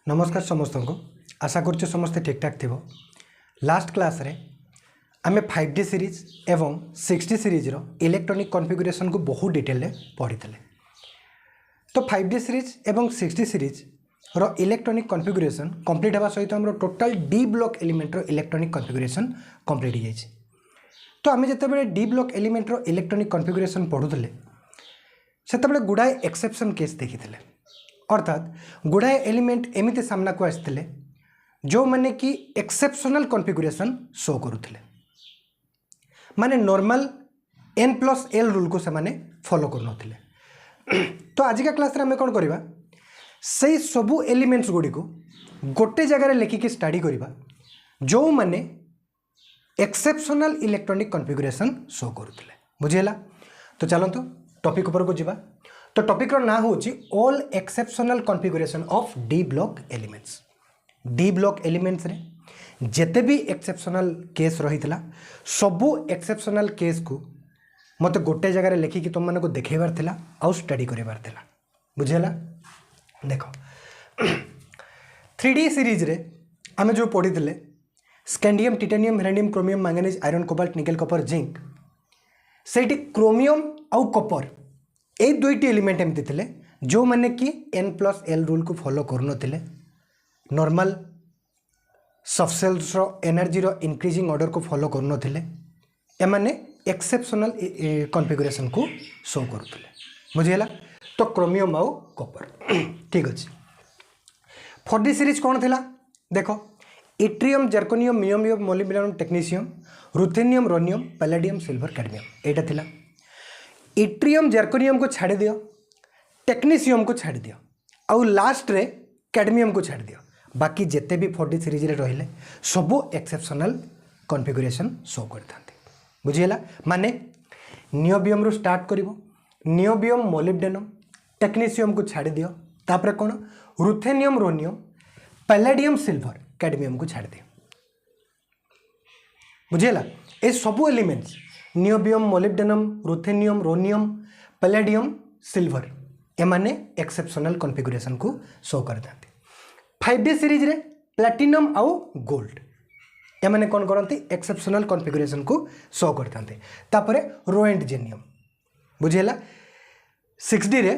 नमस्कार समस्त को आशा कर समस्ते ठीक ठाक थी। लास्ट क्लास रे आमे 5D सीरीज एवं 6D सीरीज रो इलेक्ट्रॉनिक कॉन्फ़िगरेशन को बहुत डिटेल रे पढ़ी थे। तो 5D सीरीज एवं 6D सीरीज रो इलेक्ट्रॉनिक कॉन्फ़िगरेशन कंप्लीट होगा सहित हमरो टोटल डी ब्लॉक एलिमेंट रो इलेक्ट्रॉनिक कॉन्फ़िगरेशन कंप्लीट हो जाए। तो आमे जते डी ब्लॉक एलिमेंट रो इलेक्ट्रॉनिक कॉन्फ़िगरेशन पढ़ुले सेते गुड़ाए एक्सेप्शन केस देखी, अर्थात गुड़ाए एलिमेंट एमती सामना को आसते जो माने कि एक्सेप्शनल कॉन्फ़िगरेशन शो करुले, माने नॉर्मल n+l रूल को से फॉलो कर। तो आज का क्लास रे हमें कौन करवा से सबू एलिमेंट्स गुड़ी को गोटे जगह लिखिकी स्टडी करवा जो माने एक्सेप्शनल इलेक्ट्रॉनिक कॉन्फ़िगरेशन शो करुले। बुझीला? तो चलतो टॉपिक ऊपर को जीवा। तो टॉपिक रो ना होची all exceptional configuration of D block elements. D block elements रे जेते भी एक्सेप्शनल केस रहितला सबू एक्सेप्शनल केस को मते गोटे जगह लिखिकी तुम मानको देखैबार थिला आ स्टडी करबार थिला। बुझेला? देखो 3D सीरीज रे आमे जो पढ़ी थिले scandium, titanium, vanadium, chromium, manganese, iron, cobalt, nickel, copper, zinc, सेठी क्रोमियम आउ कपर ए दुईटी एलिमेंट एमती थे जो माने कि n+l रूल को फॉलो कर नॉर्मल सबसेल्स रो एनर्जी रो इंक्रीजिंग ऑर्डर को फॉलो कर एमाने एक्सेप्शनल कॉन्फ़िगरेशन को शो करुले। बुझीला? तो क्रोमियम आउ कपर ठीक अच्छे। 4D सीरीज कौन थिला देखो इट्रियम, जर्कोनियम, मियोमियम, molybdenum, technetium, ruthenium, rhodium, palladium, silver, cadmium एटा थिला। इट्रियम जर्कोनियम को छाड़ दियो, टेक्नीशियम को छाड़ दियो आउ लास्ट रे कैडमियम को छाड़ दियो। बाकी जिते भी 4D सीरीज रे रहिले सबो एक्सेप्शनल कॉन्फ़िगरेशन शो करथांते। बुझीला? माने नियोबियम रो स्टार्ट करिवो, नियोबियम, मोलिब्डेनम, टेक्नीशियम को छाड़ दियो, तापर कोन ruthenium, rhodium, palladium, silver, cadmium को छाड़ दियो। बुझीला? ए सबो elements niobium, molybdenum, ruthenium, rhodium, palladium, silver एमाने एक्सेप्शनल कॉन्फ़िगरेशन को शो करते। 5D सीरीज रे प्लैटिनम आउ गोल्ड एमाने कौन करते एक्सेप्शनल कॉन्फ़िगरेशन को शो करते। तापरे रो एंड जेनियम। बुझेला? 6D रे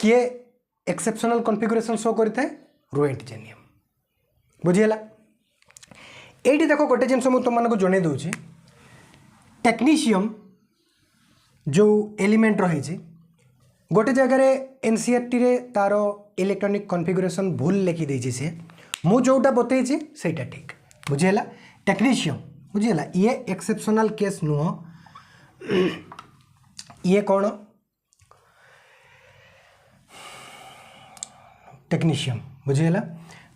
किए एक्सेप्शनल कॉन्फ़िगरेशन शो करते रो एंड जेनियम। बुझेला? एठी देखो गोटे जिनस मु तुम मानको जणे दउची टेक्नीशियम जो एलिमेंट रही गोटे जगह एनसीईआरटी रे तारो इलेक्ट्रॉनिक कॉन्फ़िगरेशन भूल लिखी देछि से मु जोटा बतैछि सेटा ठीक। बुझेला? टेक्नीशियम बुझेला ये एक्सेप्शनल केस नुह, ये कौन टेक्नीशियम। बुझेला?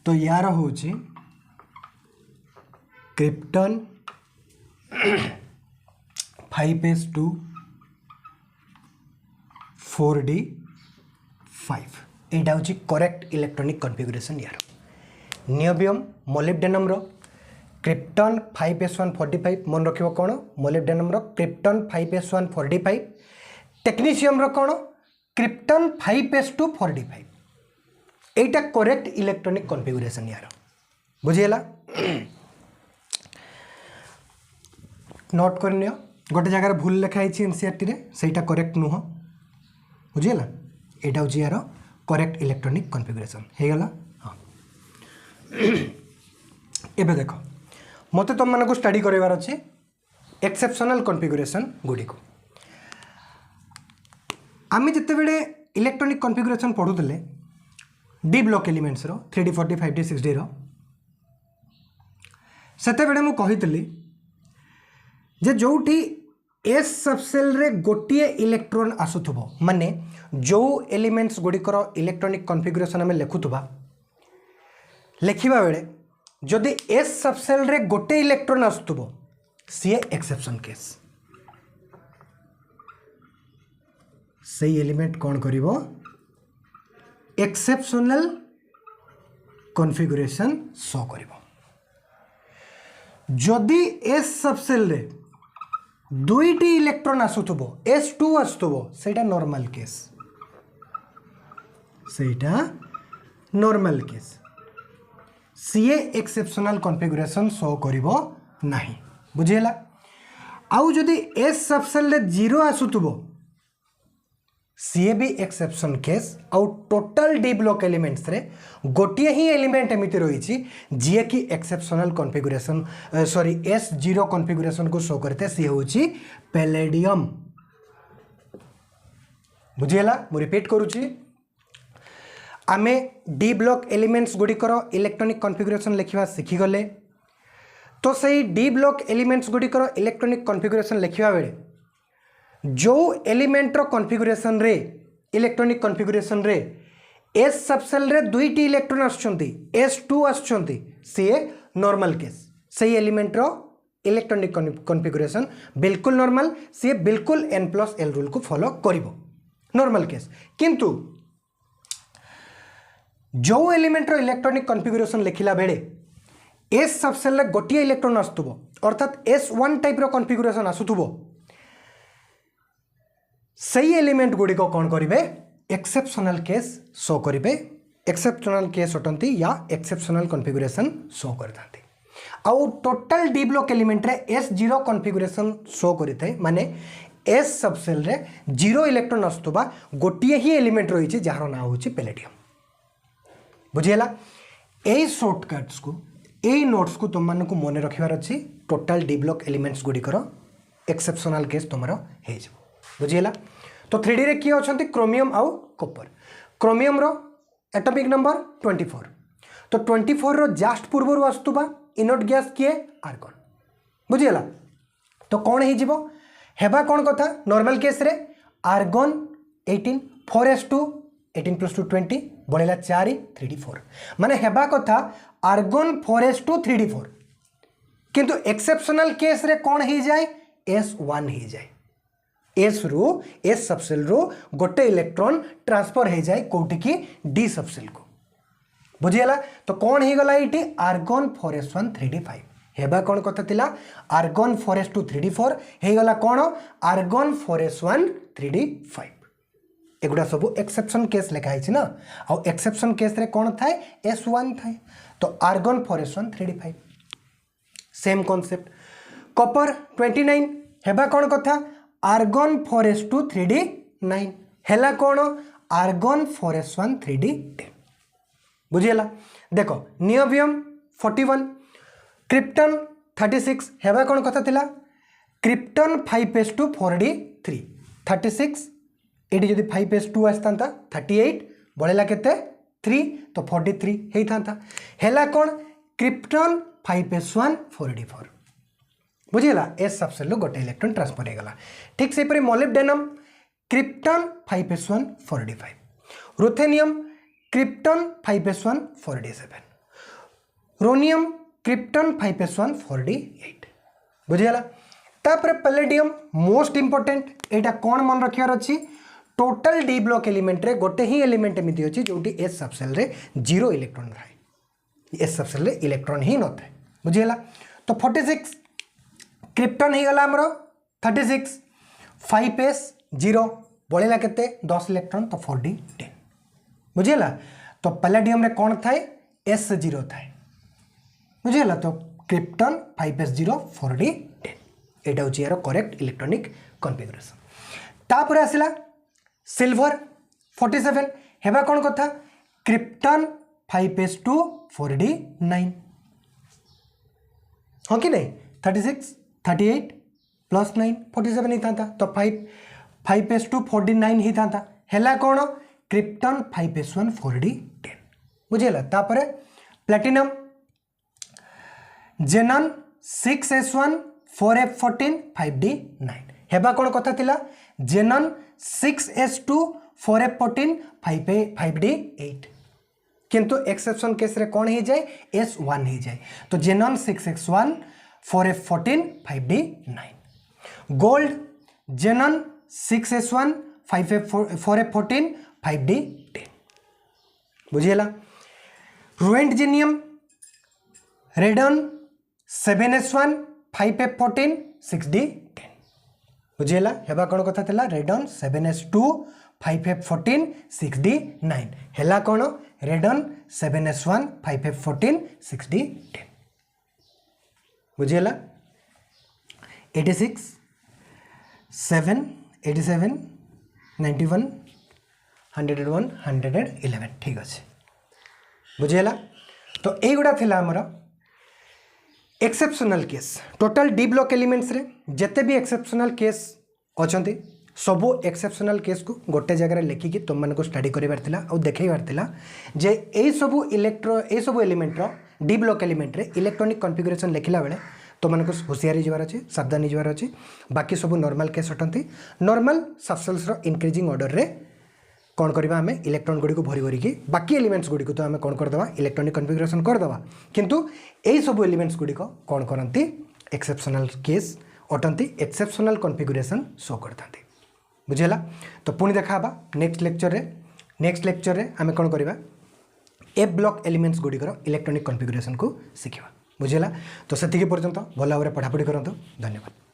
तो यार होछि क्रिप्टन 5s2 4d5 एटा हूँ करेक्ट इलेक्ट्रॉनिक कॉन्फ़िगरेशन यार। नियोबियम, मोलिब्डेनम रो क्रिप्टन 5s1 45 मन रखिबो कोन मोलिब्डेनम रो क्रिप्टन 5s1 45, टेक्नीशियम रो कोन क्रिप्टन 5s2 45 एटा करेक्ट इलेक्ट्रॉनिक कॉन्फ़िगरेशन यार। बुझीला? नोट करनियो गोटे जगह भूल लिखाई एनसीईआरटी रे सेटा करेक्ट नुह। बुझीला? एटा हूँ यार करेक्ट इलेक्ट्रॉनिक कॉन्फ़िगरेशन हे गला। हाँ एबे देखो मते तुम मानको स्टडी करबार अछि एक्सेप्शनल कॉन्फ़िगरेशन गुडी को। आमे जते बेले इलेक्ट्रॉनिक कॉन्फ़िगरेशन पढुतले डी ब्लॉक एलिमेंट्स रो 3D 4D 5D 6D रो सेते बेले मु कहितली जे जोठी एस सबसेल रे गोटिए इलेक्ट्रॉन आसुथबो माने जो एलिमेंट्स गुड़िकर इलेक्ट्रॉनिक कॉन्फ़िगरेशन आमे लेखुथबा लेखिबा बेले जदि एस सबसेल रे गोटे इलेक्ट्रॉन आसुथबो सी एक्सेप्शन केस। सही एलिमेंट कौन करिवो एक्सेप्शनल कॉन्फ़िगरेशन शो करिवो। जदि एस सबसेल रे दुईटी इलेक्ट्रॉन आसुथबो S2 आसुथबो सेटा नॉर्मल केस, सेटा नॉर्मल केस। सीए एक्सेप्शनल कॉन्फ़िगरेशन शो करिवो नाही बुझिला। आउ जदि एस सबसेल रे 0 आसुतबो सीए भी एक्सेप्शन केस आउ टोटल डी ब्लॉक एलिमेंट्स रे गोटिए ही एलिमेंट एमिति रही जी कि exceptional configuration sorry S0 configuration को शो करते सी होची पैलेडियम बुझिला। मु रिपीट करूची आमे डी ब्लॉक एलिमेंट्स गुड़िकर इलेक्ट्रॉनिक कॉन्फ़िगरेशन लिखा शिखीगले तो सही डी ब्लॉक एलिमेंट्स गुड़िकर इलेक्ट्रॉनिक कॉन्फ़िगरेशन लिखा बेले जो एलिमेंटर कॉन्फ़िगरेशन रे इलेक्ट्रॉनिक कॉन्फ़िगरेशन रे एस सबसेल रे दुईटी इलेक्ट्रॉन आछंती S2 आछंती सी नॉर्मल केस सही एलिमेंटर इलेक्ट्रॉनिक कॉन्फ़िगरेशन बिल्कुल नॉर्मल सी बिल्कुल n+l रूल को फॉलो करिवो नॉर्मल केस। किंतु जो एलिमेंटर इलेक्ट्रॉनिक कॉन्फ़िगरेशन लिखिला बेले एस सबसेल रे गोटिए इलेक्ट्रॉन आसुथबो अर्थात S1 टाइप रो कॉन्फ़िगरेशन आसुथबो सही एलिमेंट गुड़ी को कौन करेंगे एक्सेप्शनल केस शो करेंगे एक्सेप्शनल केस अटंती या एक्सेप्शनल कॉन्फ़िगरेशन शो करथांती। आउ टोटल डी ब्लॉक एलिमेंट रे S0 कॉन्फ़िगरेशन शो करिथे माने एस सबसेल रे 0 इलेक्ट्रॉन आस्तुबा गोटिए ही एलिमेंट रही जार ना होची पैलेडियम बुझिला। एई शॉर्टकट्स को एई नोट्स को तुम मानक मन रखिबार अछि टोटल डी ब्लॉक एलिमेंट्स गुड़िकर एक्सेप्शनल केस तुमर हे बुझिला। तो 3D रे किए अछंती क्रोमियम आउ कॉपर क्रोमियम रो एटॉमिक नंबर 24 तो 24 रो जस्ट पूर्व आस्तुबा इनोट गैस किए आर्गन बुझिला। तो कौन हे जिवो हेबा कौन कथा नॉर्मल केस रे आर्गन 18 4s2 18 + 2 20 बढ़ेला 4 3d4 माने हेबा कथा आर्गन 4s2 3d4 किंतु एक्सेप्शनल केस रे कौन हे जाए S1 हे जाए एस रु एस सबसेल रु गोटे इलेक्ट्रॉन ट्रांसफर हो जाए कौटी की डी सबसेल को बुझीगला। तो कौन हो गला ये आर्गन 4s1 3d5 हेबा कौन कथा थिला आर्गन 4s2 3d4 हो गला कौन आर्गन 4s1 3d5 एगुड़ा सब एक्सेप्शन केस लिखा है ना और एक्सेप्शन केस रे कौन थाए S1 थाए तो argon 4s1 3d5 same concept. Copper 29 हेबा कौन कथा आर्गन 4s2 3d9 हेला कौन आर्गन 4s1 3d10 बुझीगला। देखो नियोबियम 41 क्रिप्टन 36 हेबा कौन कथा थिला क्रिप्टन 5s2 4d3 36 ये जदि 5s2 आसता 38 बढ़ेला केते 3 तो 43 होता हेला कौन क्रिप्टन 5s1 4d4 बुझीगला। एस सबसेल गोटे इलेक्ट्रॉन ट्रांसफर होगा ठीक से molybdenum krypton 5s1 4d5 ruthenium krypton 5s1 4d7 rhodium krypton 5s1 4d8 बुझीगला। तापर पैलेडियम मोस्ट इंपोर्टेंट एटा कौन मन रखियार अछि टोटल डी ब्लॉक एलिमेंट रे गोटे ही एलिमेंट एमिति अछि जोटी एस सबसेल रे 0 इलेक्ट्रॉन थाए एस सबसेल रे इलेक्ट्रॉन ही न थाए बुझीगला। तो 46 क्रिप्टन ही गला हमरो 36 5s 0 बढ़ेला केते 10 इलेक्ट्रॉन तो 4d10 बुझीगला। तो पैलेडियम रे कौन थाए S0 थाए बुझीगला। तो क्रिप्टन 5s 0 4d10 एटा होची यार करेक्ट इलेक्ट्रॉनिक कॉन्फ़िगरेशन। तापर आसिला सिल्वर 47 हेबा कौन कथा क्रिप्टन 5s2 4d9 हाँ कि नहीं 36 38 + 9 47 ही था तो 5s2 4d9 ही था हेला कौन क्रिप्टन 5s1 4d10 बुझेला। तापर प्लैटिनम जेनन 6s1 4f14 5d9 हेबा कौन कथा थिला जेनन 6s2 4f14 5d8 किंतु एक्सेप्शन केस रे कौन हो जाए S1 हो जाए तो जेनन 6x1 4f14 5d9 gold जेनन 6s1 4f14 5d10 बुझीगला। रुएंटजेनियम रेडन 7s1 5f14 6d10 बुझीगला। हेबा कौन कथा थिला रेडन 7s2 5f14 6d9 हेला कौन रेडन 7s1 5f14 6010 बुझीगला 86 7 87 91 101 111 ठीक अच्छे बुझीगला। तो यहीगुड़ा थिला हमर exceptional case total D block elements रे जेते भी एक्सेप्शनल केस अछंती सबू एक्सेप्शनल केस को गोटे जगह लिखिकी तुम मानको स्टडी करिवार थिला और देखैवार थिला जे एई सबू element rho D block element रे इलेक्ट्रॉनिक कॉन्फ़िगरेशन लिखिला बेले तुम मानको होशियारी जबार अछि सावधानी जबार अछि बाकी सबू नॉर्मल केस अटंती नॉर्मल सबसेल्स रो इंक्रीजिंग ऑर्डर रे कौन करवा आम इलेक्ट्रॉन गुड़ी को भरी भरिकी बाकी एलिमेंट्स गुड़ी को तो आम कौन करदे इलेक्ट्रॉनिक कॉन्फ़िगरेशन करदे किंतु यही सब एलिमेंट्स गुड़ी को कौन करती एक्सेप्शनल केस अटंती एक्सेप्शनल कॉन्फ़िगरेशन शो करता बुझेगा। तो पुणी देखा नेक्स्ट लेक्चर रे आम कौन करवा एफ ब्लॉक एलिमेंट्स गुड़िकर इलेक्ट्रॉनिक कॉन्फ़िगरेशन को शिखा बुझेगा। तो से पर्यंत भल भाव पढ़ापढ़ी करूँ धन्यवाद।